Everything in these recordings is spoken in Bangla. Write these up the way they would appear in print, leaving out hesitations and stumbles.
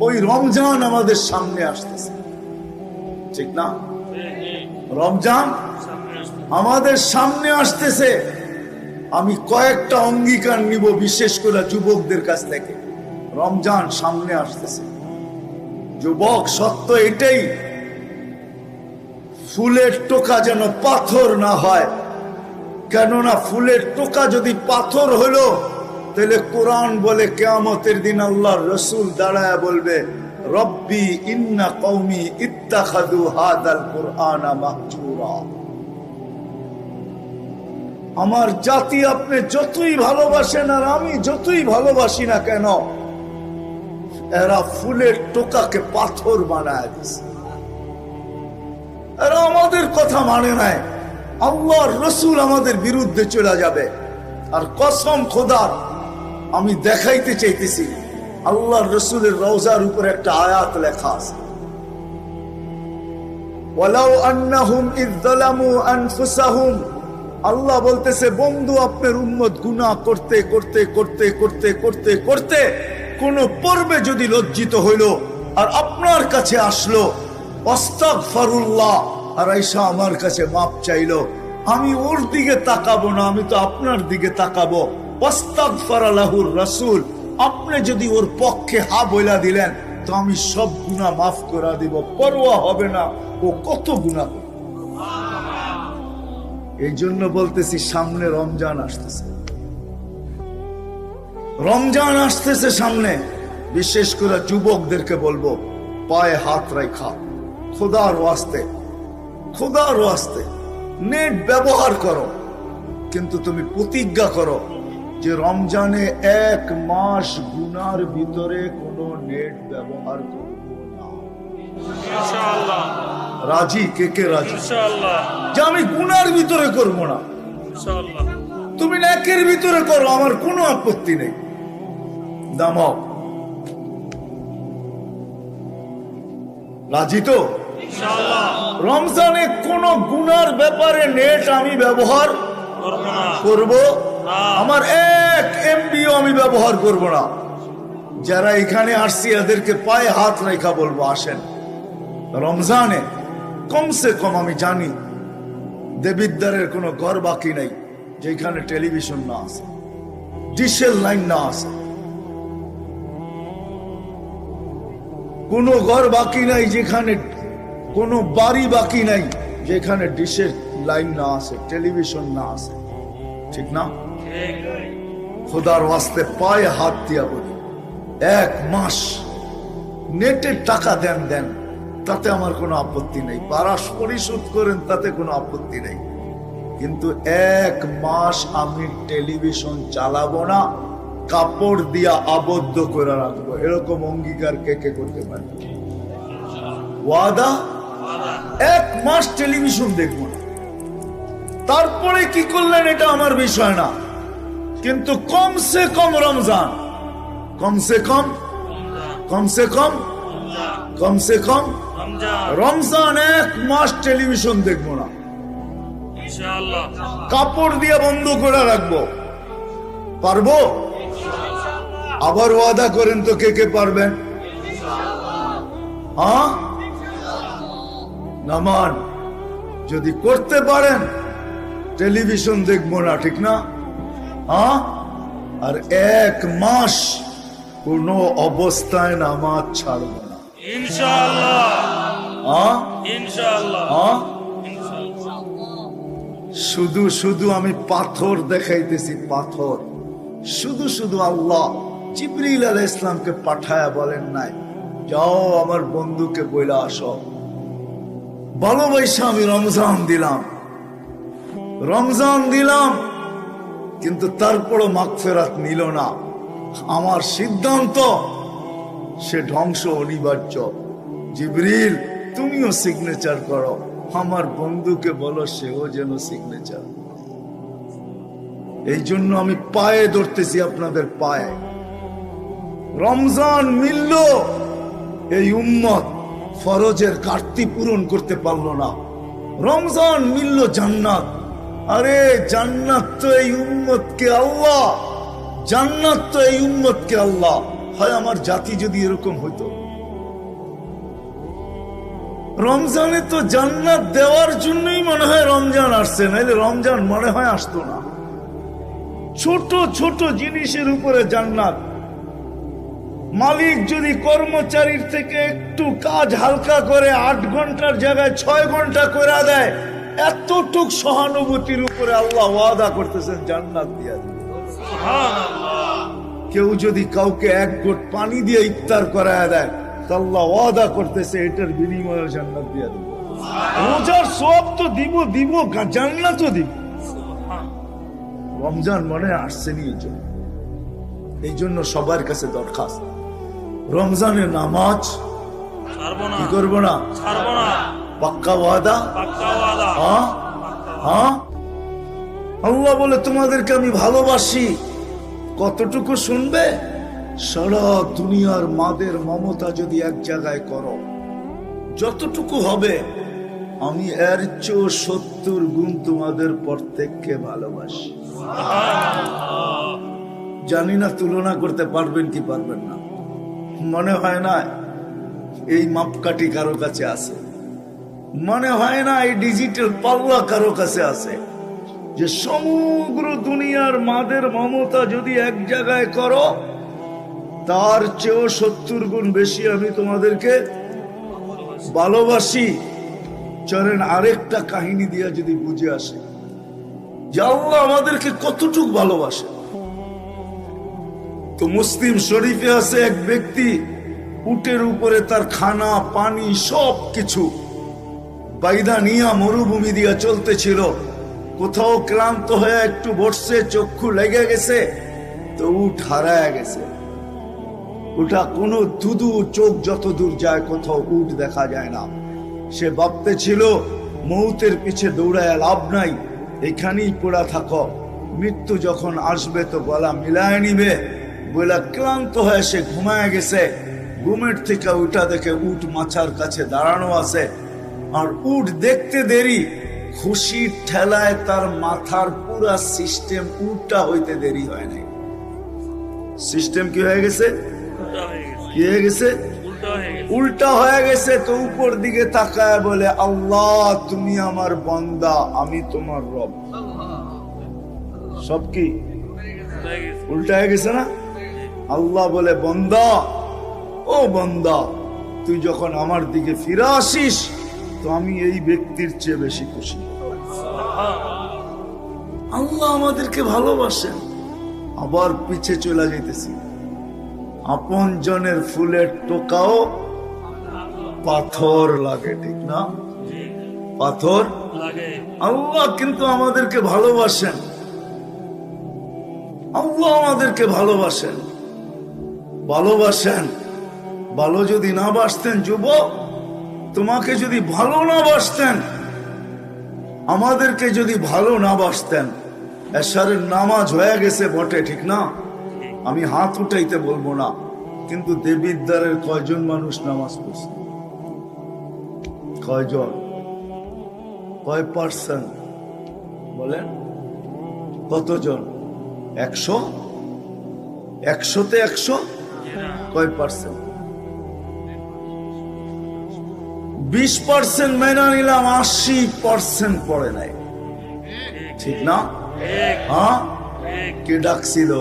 ওই রমজান আমাদের সামনে আসতেছে, ঠিক না? রমজান আমাদের সামনে আসতেছে। আমি কয়েকটা অঙ্গীকার নিব, বিশেষ করে যুবকদের কাছ থেকে। রমজান সামনে আসতেছে যুবক, সত্য এটাই, ফুলের টোকা যেন পাথর না হয়। কেননা ফুলের টোকা যদি পাথর হলো, তাহলে কোরআন বলে কিয়ামতের দিন আল্লাহর রাসূল দাঁড়ায় বলবে, রব্বি ইন্না কওমি ইত্তাখাযু হাদাল কুরআনা মাহজুরা। আমার জাতি আপনি যতই ভালোবাসেন আর আমি যতই ভালোবাসি না কেন, এরা ফুলের টোকাকে পাথর বানায় দিছে। এরা আমাদের কথা মানে নাই। আল্লাহর রাসূল আমাদের বিরুদ্ধে চলে যাবে। আর কসম খোদার, আমি দেখাইতে চাইতেছি, আল্লাহর রাসূলের রওজার উপরে একটা আয়াত লেখা আছে, ওয়ালাউ আন্নাহুম ইয যালামু আনফুসাহুম। আল্লাহ বলতেছে, বন্ধু আপনার উম্মত গুনাহ করতে করতে করতে করতে করতে করতে কোন পর্বে যদি লজ্জিত হইল আর আপনার কাছে আসলো, আস্তাগফিরুল্লাহ, আর আয়েশা আমার কাছে মাপ চাইলো, আমি ওর দিকে তাকাবো না, আমি তো আপনার দিকে তাকাবো। আস্তাগফারা লাহুর রাসূল, আপনি যদি ওর পক্ষে হা বইলা দিলেন তো আমি সব গুনাহ মাফ করে দিব, পরোয়া হবে না ও কত গুনাহ করে। এই জন্য বলতেছি, সামনে রমজান আসতেছে, রমজান আসতেছে সামনে। বিশেষ করে যুবকদেরকে বলবো, পায়ে হাত রাখা, খোদার ওয়াস্তে, খোদার ওয়াস্তে নেট ব্যবহার করো, কিন্তু তুমি প্রতিজ্ঞা করো যে রমজানে 1 মাস গুনার ভিতরে কোনো নেট ব্যবহার করবো না। ইনশাআল্লাহ রাজি? কে কে রাজি? ইনশাআল্লাহ যে আমি গুনার ভিতরে করবো না। ইনশাআল্লাহ তুমি নেকের ভিতরে করো, আমার কোনো আপত্তি নেই। দামক রাজি তো? ইনশাআল্লাহ রমজানে কোন গুনার ব্যাপারে নেট আমি ব্যবহার করব না। আমার 1 MB-ও আমি ব্যবহার করব না। যারা এখানে আসছি এদেরকে পায়ে হাত রেখা বলবো, আসেন রমজানে কমসে কম, আমি জানি দেবিদ্বারের কোনো ঘর বাকি নাই যেখানে টেলিভিশন না আছে, ডিশের লাইন না আছে, কোনো ঘর বাকি নাই যেখানে, কোনো বাড়ি বাকি নাই যেখানে ডিশের লাইন না আছে, টেলিভিশন না আছে, ঠিক না? খোদার ওয়াস্তে পায়ে হাত দিয়া বলি, 1 মাস নেটের টাকা দেন, তাতে আমার কোনো আপত্তি নেই, পারাস পরিশোধ করেন, তাতে কোনো আপত্তি নেই, কিন্তু 1 মাস আমি টেলিভিশন চালাবো না, কাপড় দিয়া আবদ্ধ করে রাখবো। এরকম অঙ্গীকার কে কে করতে পারে? ওয়াদা? 1 মাস টেলিভিশন দেখবো না। তারপরে কি করলেন এটা আমার বিষয় না, কিন্তু কমসে কম রমজান, কমসে কম রমজান 1 মাস টেলিভিশন দেখবো না, কাপড় দিয়ে বন্ধ করে রাখবো। পারবো? আবার ওয়াদা করেন তো, কে কে পারবেন? হ্যাঁ, নামান যদি করতে পারেন টেলিভিশন দেখবো না, ঠিক না? হ্যাঁ, আর 1 মাস কোন অবস্থায় নামাজ ছাড়বো না, ইনশাআল্লাহ। হ্যাঁ ইনশাআল্লাহ। হ্যাঁ, শুধু শুধু আমি পাথর দেখাইতেছি, পাথর শুধু শুধু। আল্লাহ জিবরিল আলাইহিস সালামকে পাঠায়া বলেন নাই, যাও আমার বন্ধুকে বইলা আসো। ভালোবাসা আমি রমজান দিলাম, কিন্তু তারপরও মাগফিরাত নিল না। আমার সিদ্ধান্ত, সে ধ্বংস অনিবার্য। জিবরিল তুমিও সিগনেচার করো, আমার বন্ধুকে বলো সেও যেন সিগনেচার। এই জন্য আমি পায়ে ধরতেছি, আপনাদের পায়ে। রমজান মিলল, এই উম্মত ফরজের ঘাটতি পূরণ করতে পারলো না। রমজান মিলল জান্নাত, আরে জান্নাত তো এই উম্মতকে আল্লাহ, জান্নাত তো এই উম্মতকে আল্লাহ হয় আমার জাতি যদি এরকম হইতো। রমজানে তো জান্নাত দেওয়ার জন্যই মনে হয় রমজান আসছে, নাইলে রমজান মনে হয় আসতো না। ছোট ছোট জিনিসের উপরে জান্নাত। মালিক যদি কর্মচারীর থেকে একটু কাজ হালকা করে 8 ঘন্টার জায়গায় 6 ঘন্টা করে দেয়, এতটুক সহানুভূতির উপরে আল্লাহ ওয়াদা করতেছেন জান্নাত দিয়া দিবেন। কেউ যদি কাউকে 1 ঘট পানি দিয়ে ইফতার করায় দেয়, তো আল্লাহ ওয়াদা করতেছে এটার বিনিময়ে জান্নাত দিয়া দিবেন। রোজার সওয়াব তো দিব, জান্নাতও দিব। রমজান মনে আসছেনি এই জন্য সবার কাছে দরখাস্ত, রমজানের নামাজ কি করবো না, পাক্কা ওয়াদা। আল্লাহ বলে তোমাদেরকে আমি ভালোবাসি, কতটুকু শুনবে? সারা দুনিয়ার মাদের মমতা যদি এক জায়গায় করো, যতটুকু হবে আমি এর চেয়ে 70 গুণ তোমাদের প্রত্যেককে ভালোবাসি। জানি না তুলনা করতে পারবেন কি পারবেন না। মনে হয় না এই মাপকাঠি কারো কাছে আছে, মনে হয় না এই ডিজিটাল পাল্লা কারো কাছে আছে, যে সমগ্র দুনিয়ার মাদের মমতা যদি এক জায়গায় করো, তার চেয়েও 70 গুণ বেশি আমি তোমাদেরকে ভালোবাসি। চলেন আরেকটা কাহিনী দিয়া যদি বুঝে আসে যে আল্লাহ আমাদেরকে কতটুকু ভালোবাসে। তো মুসলিম শরীফে আছে এক ব্যক্তি উটের উপরে তার খানা পানি সব কিছু বাইদা নিয়া মরুভূমি দিয়া চলতেছিল। কোথাও ক্লান্ত হয়ে একটু বসছে, চক্ষু লেগে গেছে, তো উট হারায় গেছে। ওটা কোনো দুদু চোখ যত দূর যায় কোথাও উট দেখা যায় না। সে ভাবতে ছিল মৌতের পিছে দৌড়ায় লাভ নাই, এখানেই পড়া থাকো, মৃত্যু যখন আসবে তো গলা মিলায় নিবে। বলে ক্লান্ত হয়ে সে ঘুমায় গেছে। ঘুমের থেকে উঠা দেখে উট মাছার কাছে দাঁড়ানো আছে, আর উট দেখতে দেরি, খুশির ঠেলায় তার মাথার পুরা সিস্টেম উল্টা হইতে দেরি হয় নাই। সিস্টেম কি হয়ে গেছে? কি হয়ে গেছে? উল্টা হয়ে গেছে। তো উপর দিকে তাকায় বলে, আল্লাহ তুমি আমার বান্দা, আমি তোমার রব। সব কি উল্টা হয়ে গেছে না? আল্লাহ বলে, বান্দা, ও বান্দা, তুই যখন আমার দিকে ফিরে আসিস তো আমি এই ব্যক্তির চেয়ে বেশি খুশি। আল্লাহ আমাদেরকে ভালোবাসেন। আবার পিছে চলে যেতেছি, আপন জনের ফুলের টোকাও পাথর লাগে, ঠিক না? পাথর লাগে। আল্লাহ কিন্তু আমাদেরকে ভালোবাসেন, আল্লাহ আমাদেরকে ভালোবাসেন, ভালোবাসেন। ভালো যদি না বাসতেন যুবক, তোমাকে যদি ভালো না বাসতেন, আমাদেরকে যদি ভালো না বাসতেন, এশারের নামাজ হয়ে গেছে বটে, ঠিক না? আমি হাত উঠাইতে বলবো না, কিন্তু দেবিদ্বারের কয়জন মানুষ নামাজ পড়ছে? কয়জন? কয় পার্সেন্ট বলেন? কতজন? 100? 100তে 100? কয় পার্সেন্ট? 20% মেনে নিলাম, 80% পড়ে নাই, ঠিক না? হ্যাঁ, কে ডাকছিল?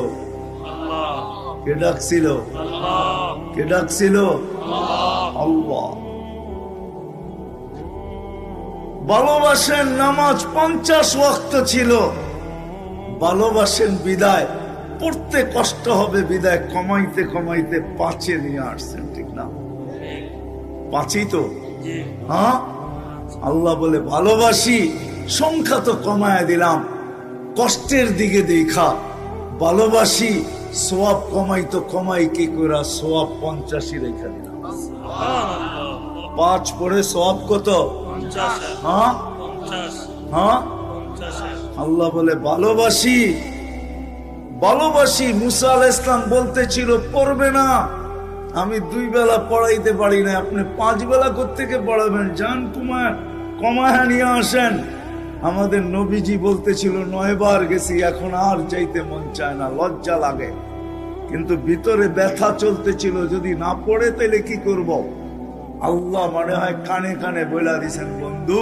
কে ডাকছিল? কে ডাকছিল? আল্লাহ। ভালোবাসেন, নামাজ 50 ওয়াক্ত ছিল, ভালোবাসেন বিদায় পড়তে কষ্ট হবে, বিদায় কমাইতে কমাইতে 5-এ নিয়ে আসছেন, ঠিক না? 5ই তো। হ্যাঁ, আল্লাহ বলে ভালোবাসি, সংখ্যা তো কমায় দিলাম, কষ্টের দিকে দেখা ভালোবাসি, সোয়াব কমাই তো কমাই কি করে, সোয়াব 85 রেখা দিলাম। 5 পড়ে সোয়াব কত? 50। হ্যাঁ হ্যাঁ, আল্লাহ বলে ভালোবাসি, ভালোবাসি। মুসা আলাইহিস সালাম বলতেছিল পড়বে না, আমি 2 বেলা পড়াইতে পারি না, আপনি 5 বেলা কোত্থেকে পড়াবেন? যান কমায় নিয়ে আসেন। আমাদের নবীজি বলতেছিল 9 বার গেছি, এখন আর যাইতে মন চায় না, লজ্জা লাগে। কিন্তু ভিতরে ব্যথা চলতেছিল, যদি না পড়ে তাহলে কি করব। আল্লাহ মনে হয় কানে কানে বলে দিয়েছেন, বন্ধু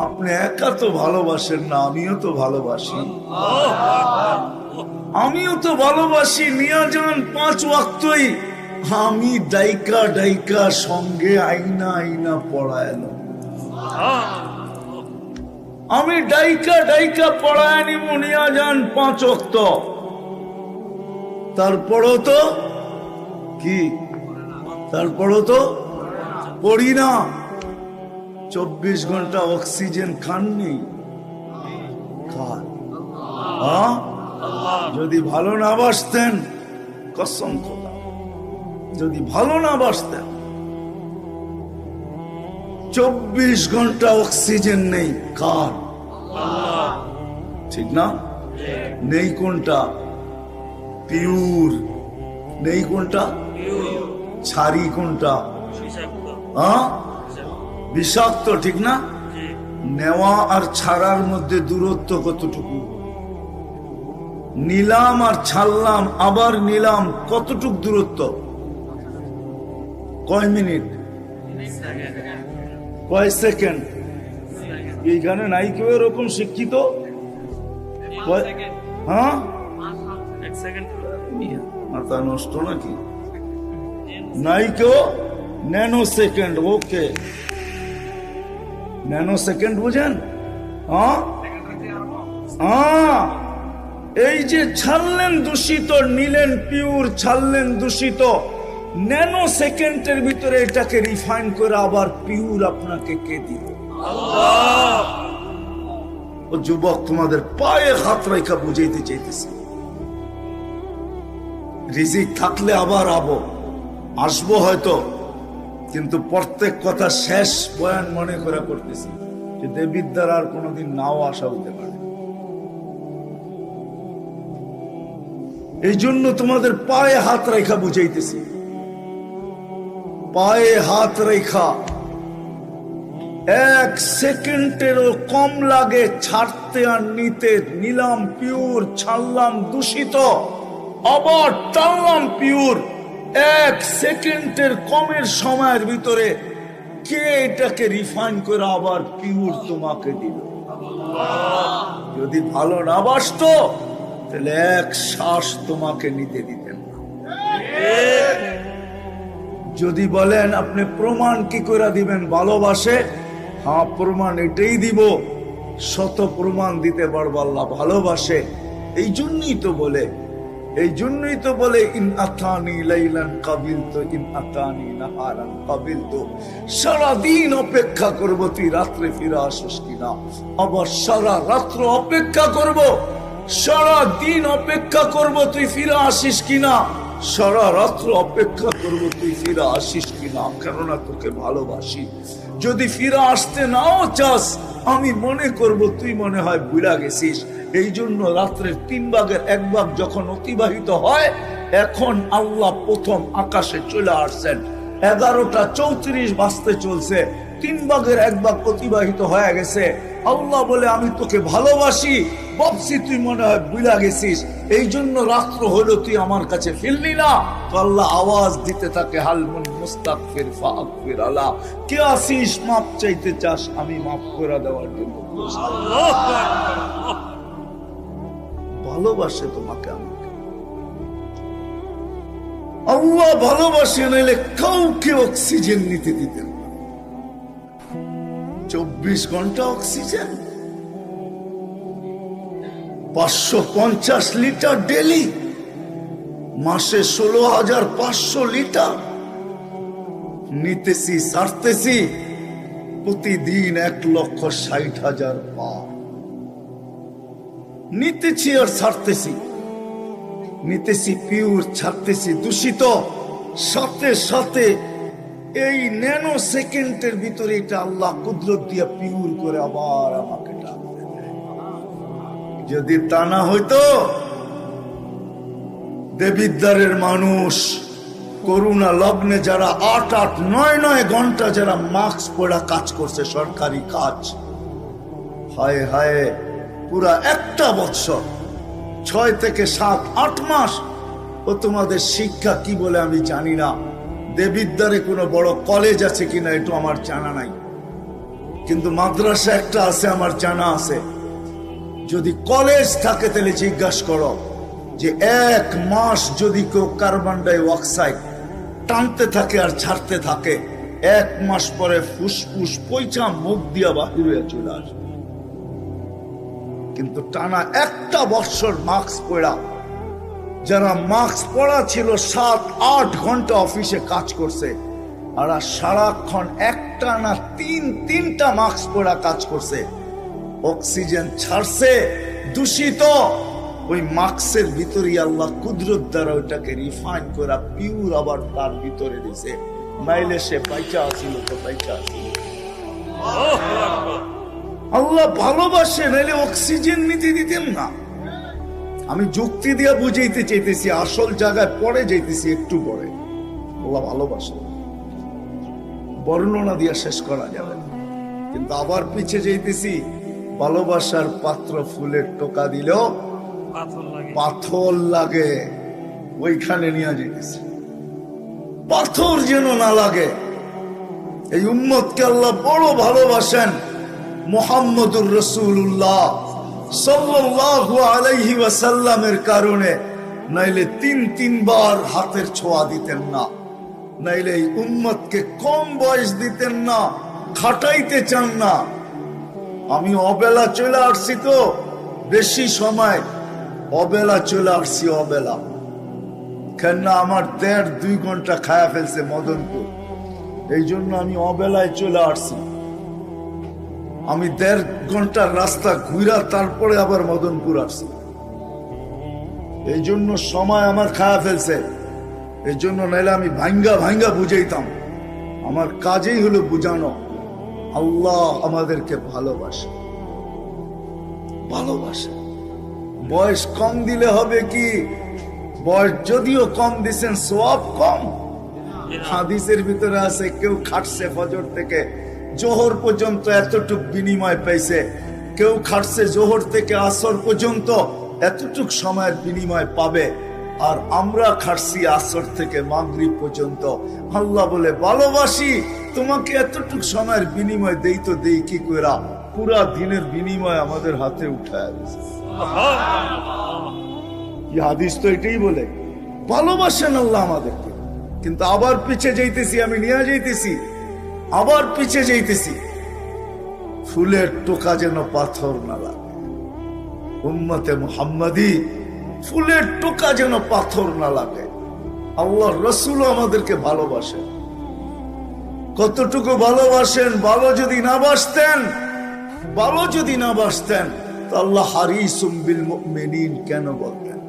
আপনি একা তো ভালোবাসেন না, আমিও তো ভালোবাসি, আমিও তো ভালোবাসি। নিয়ে যান 5 ওয়াক্তই আমি ডাইকা ডাইকা সঙ্গে আইনা আইনা পড়াইলাম, আমি ডাইকা ডাইকা পড়ায় নিব। নিয়ে যান 5 ওয়াক্ত। তারপরও তো কি, তারপরও তো পড়ি না। 24 ঘন্টা অক্সিজেন খাননি, খান। যদি ভালো না বাসতেন, কসম খোদা, যদি ভালো না বাসতেন, 24 ঘন্টা অক্সিজেন নেই, কার? ঠিক না? নেই কোনটা? পিওর নেই কোনটা? ছাড়ি কোনটা? বিষাক্ত, ঠিক না? নেওয়া আর ছাড়ার মধ্যে দূরত্ব কতটুকু? নিলাম আর ছাড়লাম, আবার নিলাম, কতটুক দূরত্ব? কয় মিনিট, কয় সেকেন্ড? এইখানে নাই কেউ এরকম শিক্ষিত? হ্যাঁ, মাথা নষ্ট নাকি? নাই কেউ? Nano second. Okay, nano second বুঝেন? এই যে ছাড়লেন দূষিত, নিলেন পিওর, ছাড়লেন দূষিত, ন্যানো সেকেন্ডের ভিতরে এটাকে রিফাইন করে আবার পিওর আপনাকে কে দিল? ও যুবক, তোমাদের পায়ে হাত রেখা বুঝাইতে চাইতেছি, রিজিক থাকলে আবার আসবো হয়তো, কিন্তু প্রত্যেক কথা শেষ বয়ান মনে করে করতেছি যে দেবিদ্যার আর কোনোদিন নাও আসা হতে পারে। এই জন্য তোমাদের পায়ে হাত রেখা বুঝাইতেছি, পায়ে হাত রেখা 1 সেকেন্ডেরও কম লাগে ছাড়তে আর নিতে। নিলাম পিওর, ছাড়লাম দূষিত, আবার টানলাম পিওর। 1 সেকেন্ডের কমের সময়ের ভিতরে কে এটাকে রিফাইন করে আবার পিওর তোমাকে দিল? যদি ভালো না বাসতো তাহলে 1 শ্বাস তোমাকে নিতে দিতেন না। যদি বলেন আপনি প্রমাণ কি করে দিবেন ভালোবাসে, হ্যাঁ প্রমাণ এটাই দিব, শত প্রমাণ দিতে পারবো আল্লাহ ভালোবাসে। এই জন্যই তো বলে ইন আতানি লাইলান কাবিলতু, ইন আতানি নাহারান কাবিলতু। সারাদিন অপেক্ষা করব তুই রাত্রে ফিরে আসিস কিনা, আবার সারা রাত্র অপেক্ষা করব, সারা দিন অপেক্ষা করব তুই ফিরে আসিস কিনা, সারা রাত্র অপেক্ষা করব তুই ফিরে আসিস কিনা, কেননা তোকে ভালোবাসি। যদি ফিরে আসতে নাও চাস, আমি মনে করব তুই মনে হয় বুড়া গেছিস। এই জন্য রাত্রের 3 ভাগের 1 ভাগ যখন অতিবাহিত হয়, এখন আল্লাহ প্রথম আকাশে চলে আসছেন, 11:34 বাজতে চলছে, 3 ভাগের 1 ভাগ অতিবাহিত হয়ে গেছে। আল্লাহ বলে আমি তোকে ভালোবাসি, ভাবছি তুই মনে হয় বুড়া গেছিস, এই জন্য রাত্র হলো তুই আমার কাছে ফিরলি না। তো আল্লাহ আওয়াজ দিতে থাকে, হালমুন মুস্তাগফির ফাগফির আলা, কে আসিস মাপ চাইতে চাস, আমি মাফ করে দেওয়ার জন্য। ভালোবাসে তোমাকে আমাকে, আল্লাহ ভালোবাসে, নাইলে কাউকে অক্সিজেন নিতে দিতেন না। 24 ঘন্টা অক্সিজেন, 550 লিটার ডেলি, মাসে 16,500 লিটার নিতেছি, ছাড়তেছি প্রতিদিন 1,60,000 পার নিতেছি আর ছাড়তেছি, নিতেছি পিওর, ছাড়তেছি দূষিত। সাথে সাথে এই ন্যানো সেকেন্ডের ভিতরে এটা আল্লাহ কুদরত দিয়ে পিওর করে আবার আমাকে টানতে দেয়। যদি তা না হইতো, দেবিদ্বারের মানুষ করোনা লগ্নে যারা 8, 9 ঘন্টা যারা মাস্ক পরা কাজ করছে, সরকারি কাজ, হায় হায়, পুরা 1 বছর, 6 থেকে 7, 8 মাস ও তোমাদের শিক্ষা কি বলে আমি জানি না, দেবিদ্বারে কোনো বড় কলেজ আছে কিনা এটা আমার জানা নাই, কিন্তু মাদ্রাসা একটা আছে আমার জানা আছে। যদি কলেজ থাকে তাহলে জিজ্ঞাসা করো যে 1 মাস যদি কেউ কার্বন ডাই অক্সাইড টানতে থাকে আর ছাড়তে থাকে, 1 মাস পরে ফুসফুস পয়সা মুখ দিয়া বাহির হয়ে চলে আসবে। কিন্তু টানা 1টা বছর মাস্ক পরা, যারা মাস্ক পরা ছিল 7-8 ঘন্টা অফিসে কাজ করছে, আর সারাক্ষণ একটা না 3টা মাস্ক পরা কাজ করছে, অক্সিজেন ছাড়ছে দূষিত, ওই মাস্কের ভিতরে আল্লাহ কুদরত দ্বারা ওইটাকে রিফাইন করে পিওর আবার তার ভিতরে দিছে, নাইলে সে পাইচা আসিল তো পাইচা আসিল। আল্লাহ ভালোবাসে, নাইলে অক্সিজেন নিতে দিতেন না। আমি যুক্তি দিয়ে বুঝাইতে চাইতেছি, আসল জায়গায় পরে যাইতেছি একটু পরে। আল্লাহ ভালোবাসে, বর্ণনা দিয়ে শেষ করা যাবে না। কিন্তু আবার পিছিয়ে যাইতেছি, ভালোবাসার পাত্র ফুলের টোকা দিলেও পাথর লাগে, ওইখানে নিয়ে যাইতেছি, পাথর যেন না লাগে। এই উম্মতকে আল্লাহ বড় ভালোবাসেন, মুহাম্মদুর রাসূলুল্লাহ সাল্লাল্লাহু আলাইহি ওয়াসাল্লামের কারণে, নাইলে 3 বার হাতের ছোঁয়া দিতেন না, নাইলে এই উম্মতকে কম বয়স দিতেন না, খাটাইতে চান না। আমি অবেলা চলে আসছি, তো বেশি সময় অবেলা চলে আসছি, অবেলা কেন আমার 1.5-2 ঘন্টা খায়া ফেলছে মদনপুর, এই জন্য আমি অবেলায় চলে আসছি। আমি 1.5 ঘন্টার রাস্তা ঘুরা তারপরে আবার মদনপুর আসছি, এই জন্য সময় আমার খায়া ফেলছে। এই জন্য নাইলে আমি ভাঙ্গা ভাঙ্গা বুঝাইতাম। আমার কাজেই হলো বুঝানো, আল্লাহ আমাদেরকে ভালোবাসে, ভালোবাসে। বয়স কম দিলে হবে কি? বয়স যদিও কম দিচ্ছেন, সওয়াব কম। হাদিসের ভিতরে আছে, কেউ খাটছে ফজর থেকে জোহর পর্যন্ত এতটুক বিনিময় পাইছে, কেউ খাটছে জোহর থেকে আসর পর্যন্ত এতটুক সময়ের বিনিময় পাবে, আর আমরা খাটছি আসর থেকে মাগরিব পর্যন্ত। আল্লাহ বলে ভালোবাসি তোমাকে, এতটুক সময়ের বিনিময় দেই তো দেই কি কইরা, পুরা দিনের বিনিময় আমাদের হাতে উঠায় দিয়েছে। হাদিস তো এটাই বলে, ভালোবাসেন আল্লাহ আমাদেরকে। কিন্তু আবার পিছে যাইতেছি, আমি নিয়ে যাইতেছি, আবার পিছে যাইতেছি। ফুলের টোকা যেন পাথর না লাগে, উম্মতে মুহাম্মাদি ফুলের টোকা যেন পাথর না লাগে। আল্লাহ রসুল আমাদেরকে ভালোবাসেন, কতটুকু ভালোবাসেন। ভালো যদি না বাসতেন, ভালো যদি না বাসতেন তো আল্লাহ হারিসুম বিল মুমিনিন কেন বলতেন?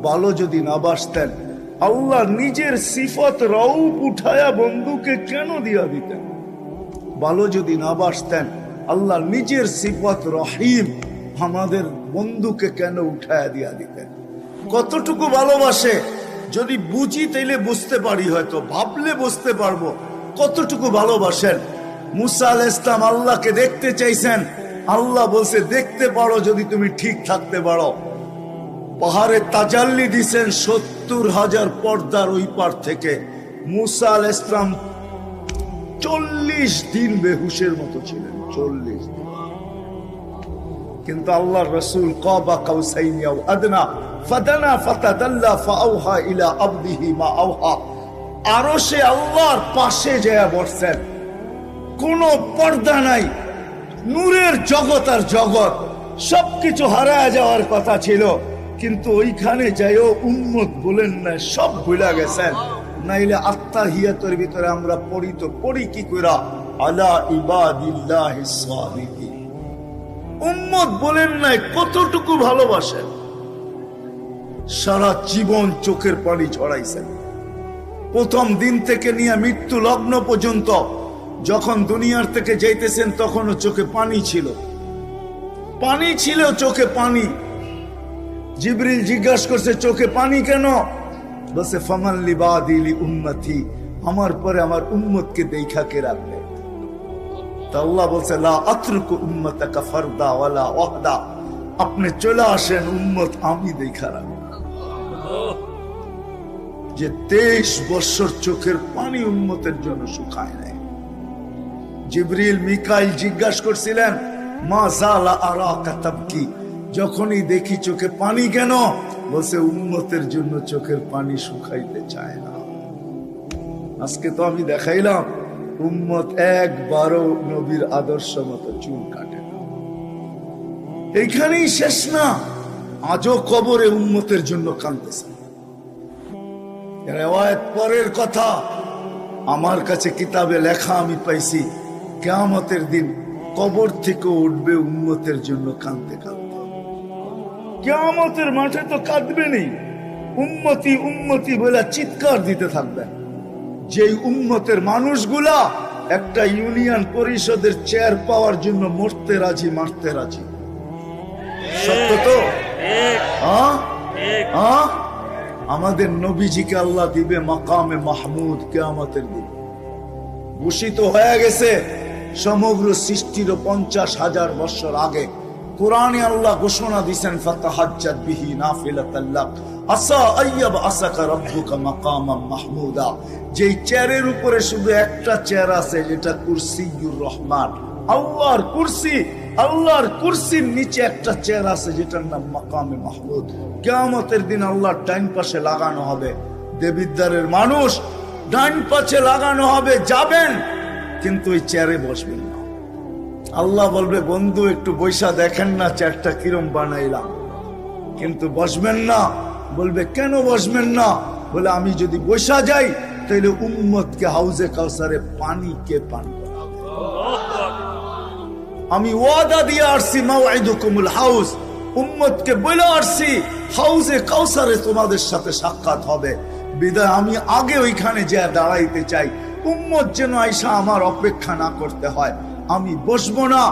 ভালো যদি না বাসতেন, আল্লাহ নিজের সিফত রউফ উঠায়া বন্ধুকে কেন দিয়া দিতেন? ভালো যদি না বাসতেন, আল্লাহ নিজের সিফত রহিম আমাদের বন্ধুকে কেন উঠায়া দিয়া দিতেন? কতটুকু ভালোবাসে যদি বুঝি তাইলে বুঝতে পারি, হয়তো ভাবলে বুঝতে পারবো কতটুকু ভালোবাসেন। মুসা আলাইহিস সালাম আল্লাহকে দেখতে চাইছেন, আল্লাহ বলছে দেখতে পারো যদি তুমি ঠিক থাকতে পারো। পাহাড়ে তাজাল্লি দিছেন 70,000 পর্দার ওই পার থেকে। মুসা আলাইহিস সালাম 40 দিন বেহুশের মতো ছিলেন, 40 দিন। কিন্তু আল্লাহ রসুল কাবা কাউসাইনি আও আদনা ফাদানা ফাতাদাল্লা ফাআওহা ইলা আবদিহি মা আওহা, আরশে আল্লাহর পাশে যায় বসছেন, কোনো পর্দা নাই, নূরের জগৎ আর জগৎ সবকিছু হারায় যাওয়ার কথা ছিল, কিন্তু ওইখানে যাইও উম্মত বলেন না, সব ভুলা গেছেন। নাইলে আত্তাহিয়াতের ভিতরে আমরা পড়ি তো পড়ি কি কইরা, আলা ইবাদিল্লাহিস সালিহিন। উম্মত বলেন নাই কতটুকু ভালোবাসেন। সারা জীবন চোখের পানি ছড়াইছেন, প্রথম দিন থেকে নিয়ে মৃত্যু লগ্ন পর্যন্ত। যখন দুনিয়ার থেকে যাইতেছেন তখনও চোখে পানি ছিল, পানি ছিল, চোখে পানি। জিবরিল জিজ্ঞাসা করছে চোখে পানি কেন? বসে ফামান লিবাদি লি উম্মতি, আমার পরে আমার উম্মতকে দেখা কে রাখবে? তা আল্লাহ বলছে লা আতরুকু উম্মতাকা ফারদা ওয়ালা ওয়াহদা, আপনি চলে আসেন, উম্মত আমি দেখা রাখবো। যে 23 বছর চোখের পানি উম্মতের জন্য শুকায় নাই। জিবরিল মিকাইল জিজ্ঞাসা করছিলেন, মা জালা আরাকা তাবকি, যখনই দেখি চোখে পানি কেন? বলছে উম্মতের জন্য চোখের পানি শুকাইতে চায় না। আজকে তো আমি দেখাইলাম উম্মত একবারও নবীর আদর্শ মতো চুল কাটে না। এইখানেই শেষ না, আজও কবরে উম্মতের জন্য কাঁদতেছে। রিওয়ায়াত পরের কথা, আমার কাছে কিতাবে লেখা আমি পাইছি, কিয়ামতের দিন কবর থেকে উঠবে উম্মতের জন্য কাঁদতে কাঁদতে। কিয়ামতের মাঠে তো কাঁদবেনই, উম্মতি উম্মতি বলে চিৎকার দিতে থাকবেন। যে উম্মতের মানুষগুলা একটা ইউনিয়ন পরিষদের চেয়ার পাওয়ার জন্য মরতে রাজি, মারতে রাজি। সত্য তো? আমাদের নবীজিকে আল্লাহ দিবে মাকামে মাহমুদ কিয়ামতের দিন। ভূষিত হয়ে গেছে সমগ্র সৃষ্টির 50,000 বছর আগে। কোরআনে আল্লাহ ঘোষণা দিয়েছেন, ফাতাহাজ্জাত বিহি নাফিলাতাল লাক আসা আইয়াব আসাকা রাব্বুকা মাকামাম মাহমুদা। যে চেয়ারের উপরে শুধু একটা চেয়ার আছে, যেটা কুরসিয়ুর রহমান, আল্লাহর কুরসি। আল্লাহর কুরসির নিচে একটা চেয়ার আছে যেটার নাম মাকামে মাহমুদ। কিয়ামতের দিন আল্লাহর ডাইন পাশে লাগানো হবে। দেবিদ্বারের মানুষ ডাইন পাশে লাগানো হবে, যাবেন কিন্তু ওই চেয়ারে বসবেন না। আল্লাহ বলবে, বন্ধু একটু বৈশা দেখেন না চেয়ারটা কিরম বানাইলাম, কিন্তু বসবেন না। বলবে, কেন বসবেন না? বলে, আমি যদি বৈশা যাই তাহলে উম্মতকে হাউজে কাউসারে পানি কে পান করাবে? আমি ওয়াদা দিয়ে আসছি, মাওয়াইদুকুমুল হাউজ, উম্মতকে বলে আসছি হাউজে কাউসারে তোমাদের সাথে সাক্ষাৎ হবে। বিদায় আমি আগে ওইখানে যে দাঁড়াইতে চাই, উম্মত যেন আইসা আমার অপেক্ষা না করতে হয়। আমি বসবো না।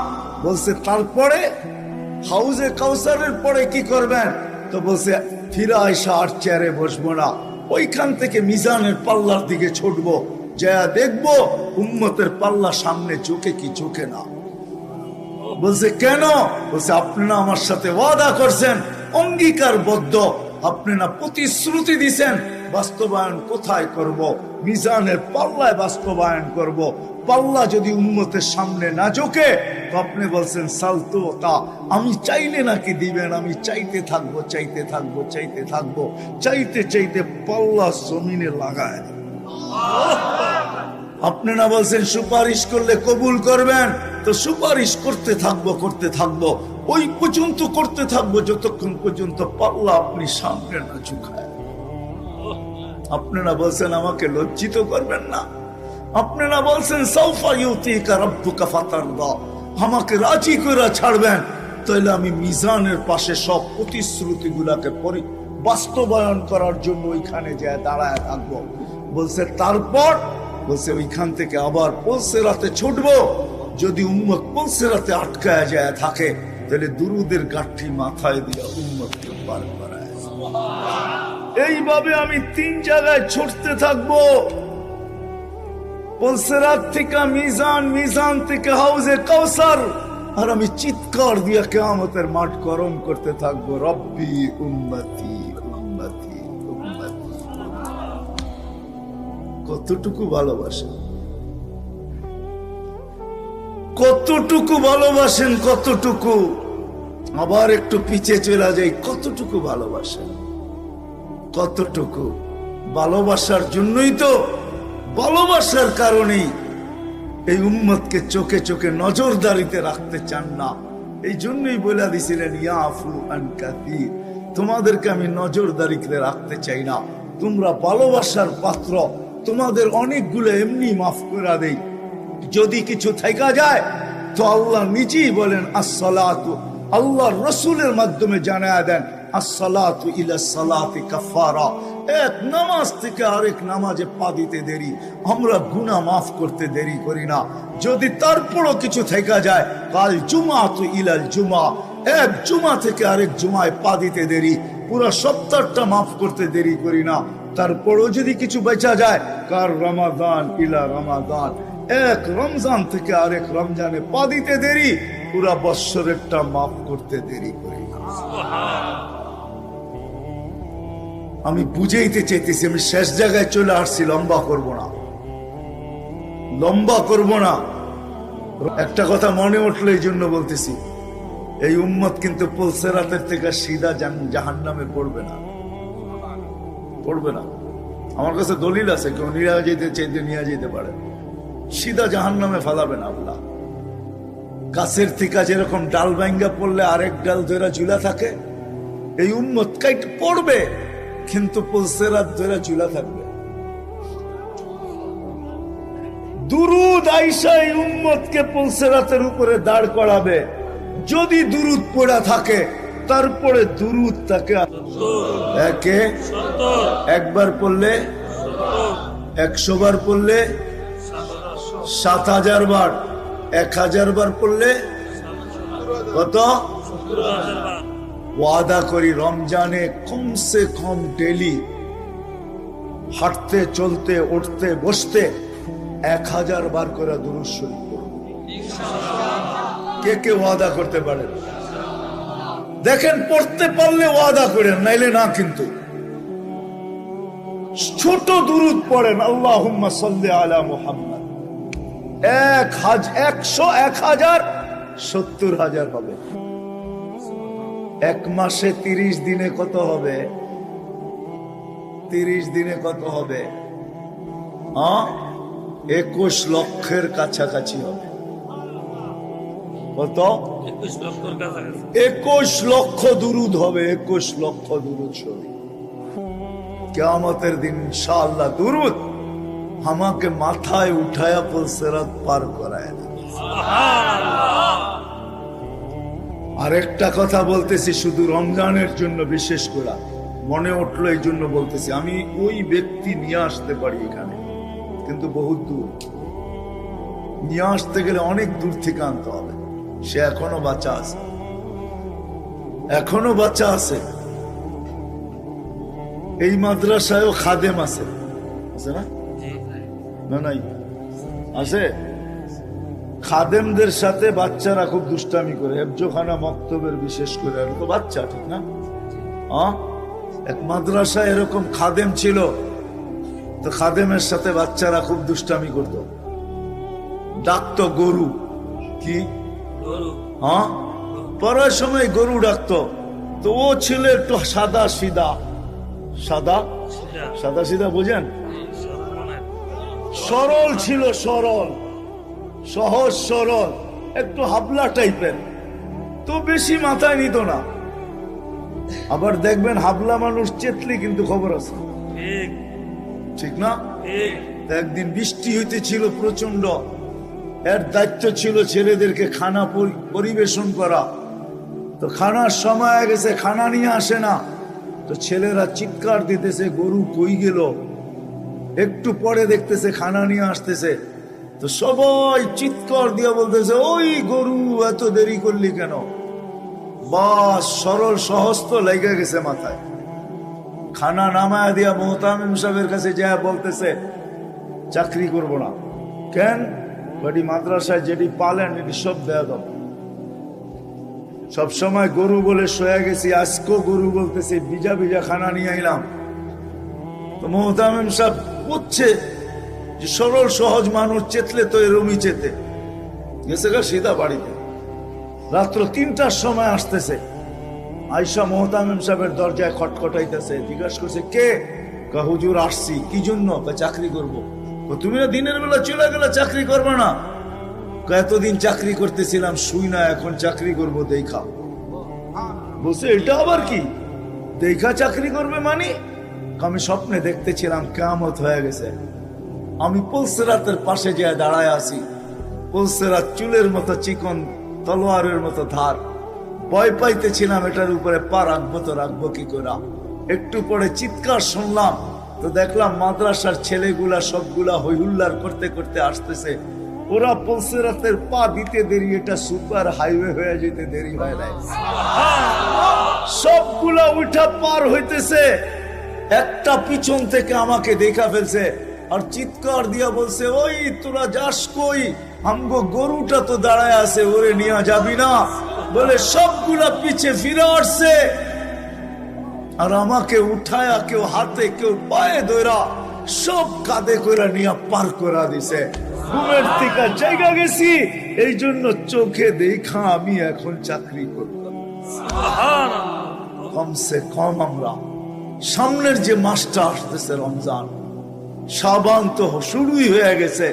বলছে, তারপরে হাউজে কাউসারের পরে কি করবেন? তো বলছে, ফিরে আইসা আর চেয়ারে বসবো না, ওইখান থেকে মিজানের পাল্লার দিকে ছুটবো, যা দেখবো উম্মতের পাল্লা সামনে চোখে কি চোখে না। বলছে, কেন? বলছে, আপনারা আমার সাথে ওয়াদা করছেন, অঙ্গীকারবদ্ধ, আপনারা প্রতিশ্রুতি দিছেন, বাস্তবায়ন কোথায় করব? মিজানের পাল্লায় বাস্তবায়ন করব। পাল্লা যদি উম্মতের সামনে না ঝোঁকে তো আপনি বলছেন সালতুতা, আমি চাইলে নাকি দিবেন? আমি চাইতে থাকবো, চাইতে থাকবো, চাইতে থাকবো, চাইতে চাইতে পাল্লা জমিনে লাগায়। আপনারা বলছেন সুপারিশ করলে কবুল করবেন, তো সুপারিশ করতে থাকবো, করতে থাকবো, ওই পর্যন্ত করতে থাকবো যতক্ষণ পর্যন্ত পাল্লা আপনি সামনে না ঝুঁকায়। আপনারা বলছেন আমাকে লজ্জিত করবেন না। আপনারা বলছেন সাউফা ইউতিকা রাব্বুকা ফাতারদা, আমাকে রাজি করে ছাড়বেন, তাহলে আমি মিজানের পাশে সব প্রতিশ্রুতি গুলাকে বাস্তবায়ন করার জন্য ওইখানে যায় দাঁড়ায় থাকবো। বলছে, তারপর? বলছে, ওইখান থেকে আবার পলসেরাতে ছুটবো। যদি উম্মত পলসেরাতে আটকায় যায় থাকে, তাহলে দুরুদের গাঠি মাথায় দিয়ে উম্মতকে পার করায়। এইভাবে আমি 3 জায়গায় ছুটতে থাকবো, পলসেরাত থেকে মিজান, মিজান থেকে হাউজে কাউসার, আর আমি চিৎকার দিয়ে কিয়ামতের মাঠ গরম করতে থাকবো, রব্বি উম্মতি উম্মতি উম্মতি। কতটুকু ভালোবাসেন, কতটুকু ভালোবাসেন, কতটুকু। আবার একটু পিছে চলে যাই, কতটুকু ভালোবাসেন, কতটুকু। ভালোবাসার জন্যই তো, ভালোবাসার কারণেই এই উম্মতকে চোখে চোখে নজরদারিতে রাখতে চান না। এই জন্যই বলে দিছিলেন, ইয়াফু আন কাসীর, তোমাদেরকে আমি নজরদারিতে রাখতে চাই না। তোমরা ভালোবাসার পাত্র, তোমাদের অনেকগুলো এমনি মাফ করে দেই। যদি কিছু থেকে যায় তো আল্লাহ নিজেই বলেন আসসালাতু, আল্লাহর রাসূলের মাধ্যমে জানায়া দেন আসসালাতু ইলা সালাতি কাফারা, এক নামাজ থেকে আরেক নামাজে পা দিতে দেরি, আমরা গুনাহ মাফ করতে দেরি করি না। যদি তারপরও কিছু থেকে যায়, কাল জুমাতু ইলাল জুমা, এক জুমা থেকে আরেক জুমায় পা দিতে দেরি, পুরো সপ্তাহটা মাফ করতে দেরি করি না। তারপরও যদি কিছু বেঁচা যায়, কার রমাদান ইলা রমাদান, এক রমজান থেকে আরেক রমজানে পা দিতে দেরি, পুরা বৎসরেরটা মাফ করতে দেরি করি না। আমি বুঝাইতে চাইতেছি, আমি শেষ জায়গায় চলে আসছি, লম্বা করব না, লম্বা করব না। একটা কথা মনে উঠলো এই জন্য বলতেছি, এই উম্মত কিন্তু পুলসেরাতের থেকে সিধা জাহান্নামে পড়বে না, পড়বে না। আমার কাছে দলিল আছে, কেউ নিয়ে যেতে চাইতে নিয়ে যেতে পারে, সিধা জাহান্নামে ফেলাবে না আল্লাহ। গাছের থেকে যেরকম ডাল ভাঙ্গা পড়লে আরেক ডাল ধরে ঝুলা থাকে, এই উম্মত কাইট পড়বে কিন্তু পুলসেরাত ধরে ঝুলা থাকবে। দুরুদ আইসা এই উম্মতকে পুলসেরাতের উপরে দাঁড় করাবে। যদি দুরুদ পড়া থাকে, তারপরে দুরুদ তাকে একবার পড়লে 100 বার পড়লে 7000 বার, 1000 বার পড়লে কত? ওয়াদা করি রমজানে কমসে কম ডেলি হাঁটতে চলতে উঠতে বসতে 1000 বার করে দুরূদ শরীফ পড়ব। কে কে ওয়াদা করতে পারেন? দেখেন, পড়তে পারলে ওয়াদা করেন, নাইলে না। কিন্তু ছোট দুরূদ পড়েন, আল্লাহুম্মা সাল্লি আলা মুহাম্মদ, 100 1000 70000 হবে। এক মাসে 30 দিনে কত হবে? 30 দিনে কত হবে? 21 লক্ষের কাছাকাছি হবে। কত? 21 লক্ষ দুরূদ হবে, 21 লক্ষ দুরূদ শরীফ। কিয়ামতের দিন ইনশাআল্লাহ দুরূদ আমাকে মাথায় উঠায়া পুলসিরাত পার করায় দেবে। আরেকটা কথা বলতেছি, শুধু রমজানের জন্য বিশেষ করে মনে উঠলো এই জন্য বলতেছি, আমি ওই ব্যক্তি নিয়ে আসতে পারি এখানে, কিন্তু বহুত দূর নিয়ে আসতে গেলে অনেক দূর থেকে আনতে হবে। সে এখনো বাচ্চা আছে, এখনো বাচ্চা আছে। এই মাদ্রাসায়ও খাদেম আছে, আছে না? না নাই আছে। খাদেমদের সাথে বাচ্চারা খুব দুষ্টামি করে, হেফজোখানা মক্তবের বিশেষ করে, তো বাচ্চা, ঠিক না? এক মাদ্রাসায় এরকম খাদেম ছিল, তো খাদেমের সাথে বাচ্চারা খুব দুষ্টামি করত, ডাকতো গরু। কি? পড়ার সময় গরু ডাকতো। তো ও ছিল একটু সাদা সিধা, সাদা সিধা বুঝেন, সরল ছিল, সরল, সহজ সরল, একটু হাবলা টাইপের, তো বেশি মাথায় নিত না। আবার দেখবেন হাবলা মানুষ চেতলি কিন্তু খবর আছে, ঠিক না? একদিন বৃষ্টি হইতেছিল প্রচন্ড, এর দায়িত্ব ছিল ছেলেদেরকে খানা পরিবেশন করা। তো খানার সময় হয়ে গেছে, খানা নিয়ে আসে না, তো ছেলেরা চিৎকার দিতেছে, গরু কই গেল? একটু পরে দেখতেছে খানা নিয়ে আসতেছে, তো সবাই চিৎকার দিয়ে বলতেছে, ওই গরু এত দেরি করলি কেন? বাস সরল সহজ তো লেগে গেছে মাথায়। খানা নামায় দিয়া মোহতামিম সাহেবের কাছে যায় বলতেছে, চাকরি করব না। কেন? বাড়ি মাদ্রাসায় যেটি পালেন এটি সব দেয়া দাও। সবসময় গরু বলে শোয়া গেছি, আজকেও গরু বলতেছে, ভিজা ভিজা খানা নিয়ে আইলাম। তো মোহতামিম সাহেব বুঝছে যে সরল সহজ মানুষ চেতলে তো এরমই চেতে গেছে গা সিধা বাড়িতে। রাত্র 3টার সময় আসতেছে, আয়সা মোহতামিম সাহেবের দরজায় খটখটাইতেছে, জিজ্ঞাসা করছে, কে? হুজুর আসছি। কি জন্য? চাকরি করব। তুমি না দিনের বেলা চলে গেলে, চাকরি করবে না? এতদিন চাকরি করতেছিলাম, শুই না, এখন চাকরি করব দেখা। বলছে, এটা আবার কি দেখা চাকরি করবে? মানে আমি স্বপ্নে দেখতেছিলাম কিয়ামত হয়ে গেছে, আমি পুলসিরাতের পাশে যেয়ে দাঁড়ায় আছি, পুলসিরাত চুলের মতো চিকন, তলোয়ারের মতো ধার। ভয় পাইতেছিলাম এটার উপরে পা রাখবো তো রাখবো কি করে। একটু পরে চিৎকার শুনলাম, তো দেখলাম মাদ্রাসার ছেলেগুলা সবগুলা হইহুল্লার করতে করতে আসতেছে। ওরা পুলসিরাতের পা দিতে দেরি, এটা সুপার হাইওয়ে হয়ে যেতে দেরি হয় নাই। সবগুলা উঠা পার হইতেছে, একটা পিছন থেকে আমাকে দেখা ফেলছে আর চিৎকার দিয়া বলছে, ওই তোরা যাস কই? আমগো গরুটা তো দাঁড়ায় আছে, ওরে নিয়ে যাবি না? বলে সবগুলা পিছে ফিরে আসছে। আর আমাকে উঠায়া কেউ হাতে কেউ পায়ে ধরা সব কাঁধে করে নিয়ে পার করা দিছে। ঘুমের থেকে জায়গা গেছি, এই জন্য চোখে দেখা আমি এখন চাকরি করতাম। কমসে কম আমরা সামনের যে মাসটা আসতেছে রমজান, শাবান তো শুরুই হয়ে গেছে।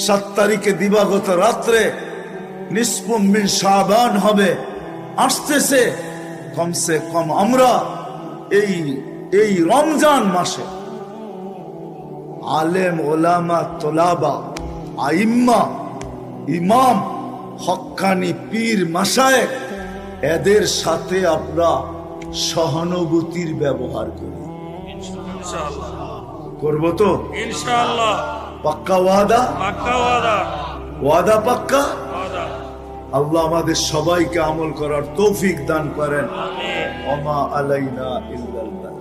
7 তারিখে দিবাগত রাত্রে নিসফুম মিন শাবান হবে, আসতেছে। কমসে কম আমরা এই রমজান মাসে আলেম ওলামা তোলাবা আইম্মা ইমাম হক্কানি পীর মাশায়েখ এদের সাথে আমরা সহানুভূতির ব্যবহার করি। করবো তো ইনশাআল্লাহ। পাক্কা ওয়াদা? পাক্কা ওয়াদা। ওয়াদা পাক্কা? ওয়াদা। আল্লাহ আমাদের সবাইকে আমল করার তৌফিক দান করেন। আমিন। ওমা আলাইনা ইল্লাল বালাগ।